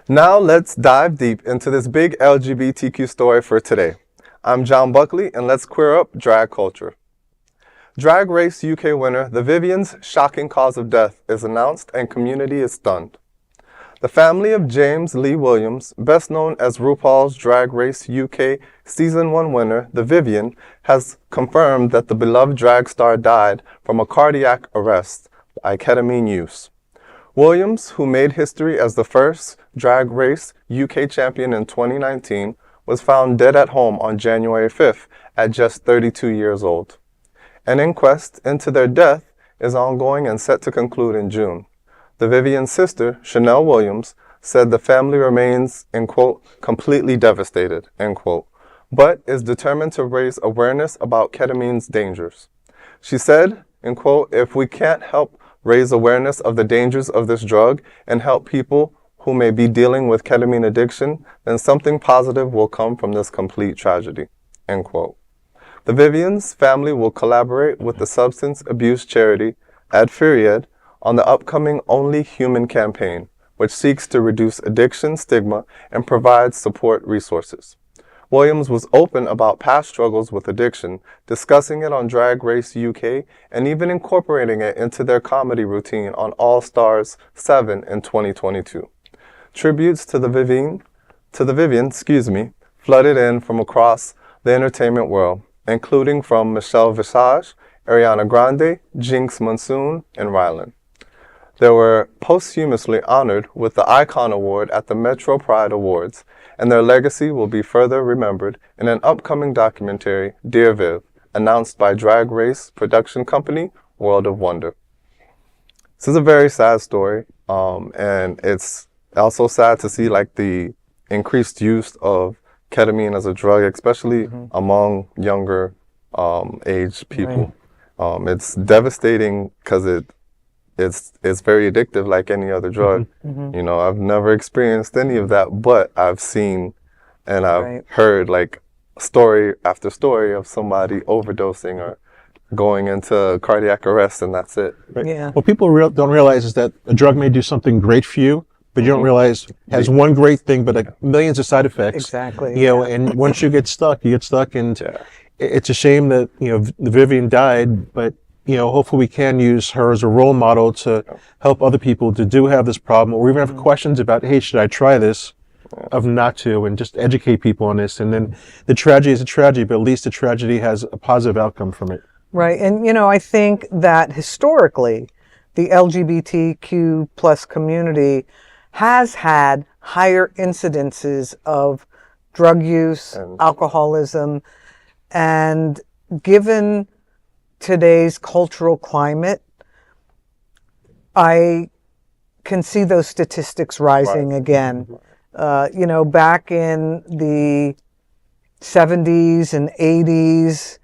Now let's dive deep into this big LGBTQ story for today. I'm John Buckley, and let's queer up drag culture. Drag Race UK winner The Vivienne's shocking cause of death is announced and community is stunned. The family of James Lee Williams, best known as RuPaul's Drag Race UK Season 1 winner, The Vivienne, has confirmed that the beloved drag star died from a cardiac arrest by ketamine use. Williams, who made history as the first Drag Race UK champion in 2019, was found dead at home on January 5th at just 32 years old. An inquest into their death is ongoing and set to conclude in June. The Vivienne's sister, Chanel Williams, said the family remains, in quote, completely devastated, end quote, but is determined to raise awareness about ketamine's dangers. She said, in quote, if we can't help raise awareness of the dangers of this drug and help people who may be dealing with ketamine addiction, then something positive will come from this complete tragedy, end quote. The Vivienne's family will collaborate with the substance abuse charity Adferiad on the upcoming Only Human campaign, which seeks to reduce addiction stigma and provides support resources. Williams was open about past struggles with addiction, discussing it on Drag Race UK and even incorporating it into their comedy routine on All Stars 7 in 2022. Tributes to the Vivienne, flooded in from across the entertainment world, including from Michelle Visage, Ariana Grande, Jinkx Monsoon, and Rylan. They were posthumously honored with the Icon Award at the Metro Pride Awards, and their legacy will be further remembered in an upcoming documentary, Dear Viv, announced by Drag Race production company World of Wonder. This is a very sad story, and it's also sad to see like the increased use of ketamine as a drug, especially among younger age people. Right. It's devastating because it's very addictive like any other drug. You know, I've never experienced any of that, but I've seen and I've heard like story after story of somebody overdosing or going into cardiac arrest, and that's it. Right. Yeah. What people don't realize is that a drug may do something great for you, but you don't realize it has one great thing, but like millions of side effects. Exactly. You know, and once you get stuck, and it's a shame that, you know, the Vivienne died, but, you know, hopefully we can use her as a role model to help other people to do have this problem, or even have questions about, hey, should I try this, of not to, and just educate people on this. And then the tragedy is a tragedy, but at least the tragedy has a positive outcome from it. Right. And, you know, I think that historically, the LGBTQ plus community has had higher incidences of drug use, alcoholism, and given today's cultural climate, I can see those statistics rising again. You know, back in the 70s and 80s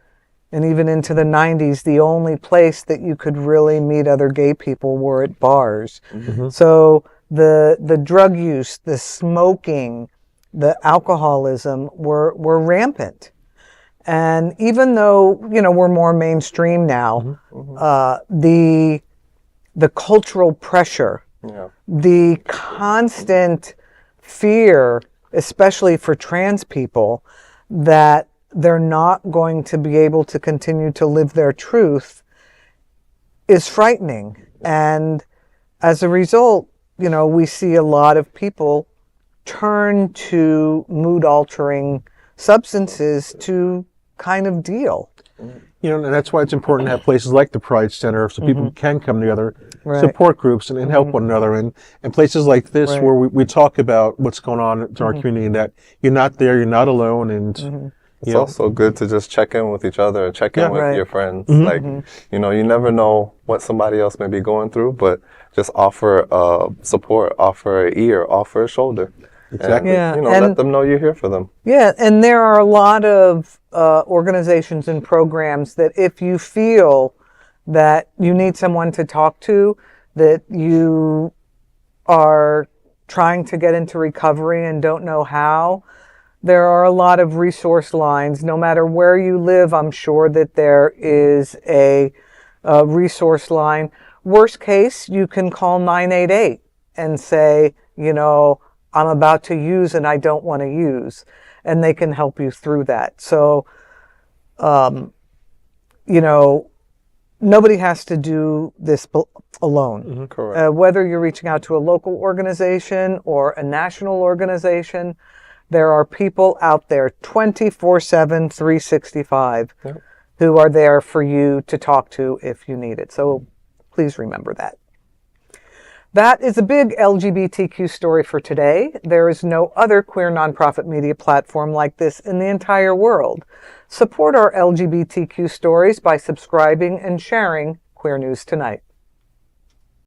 and even into the 90s, the only place that you could really meet other gay people were at bars. So the drug use, the smoking, the alcoholism were rampant. And even though, you know, we're more mainstream now, the cultural pressure, the constant fear, especially for trans people, that they're not going to be able to continue to live their truth is frightening. And as a result, you know, we see a lot of people turn to mood-altering substances to kind of deal. You know, and that's why it's important to have places like the Pride Center so people can come together, support groups, and help one another. And places like this where we talk about what's going on in our community, and that you're not there, you're not alone. And it's also good to just check in with each other, check in with your friends. Like, you know, you never know what somebody else may be going through, but just offer support, offer an ear, offer a shoulder. Exactly. And, you know, let them know you're here for them. Yeah, and there are a lot of organizations and programs that if you feel that you need someone to talk to, that you are trying to get into recovery and don't know how, there are a lot of resource lines. No matter where you live, I'm sure that there is a resource line. Worst case, you can call 988 and say, you know, I'm about to use and I don't want to use. And they can help you through that. So, you know, nobody has to do this alone. Correct. Whether you're reaching out to a local organization or a national organization, there are people out there 24/7, 365 who are there for you to talk to if you need it. So please remember that. That is a big LGBTQ story for today. There is no other queer nonprofit media platform like this in the entire world. Support our LGBTQ stories by subscribing and sharing Queer News Tonight.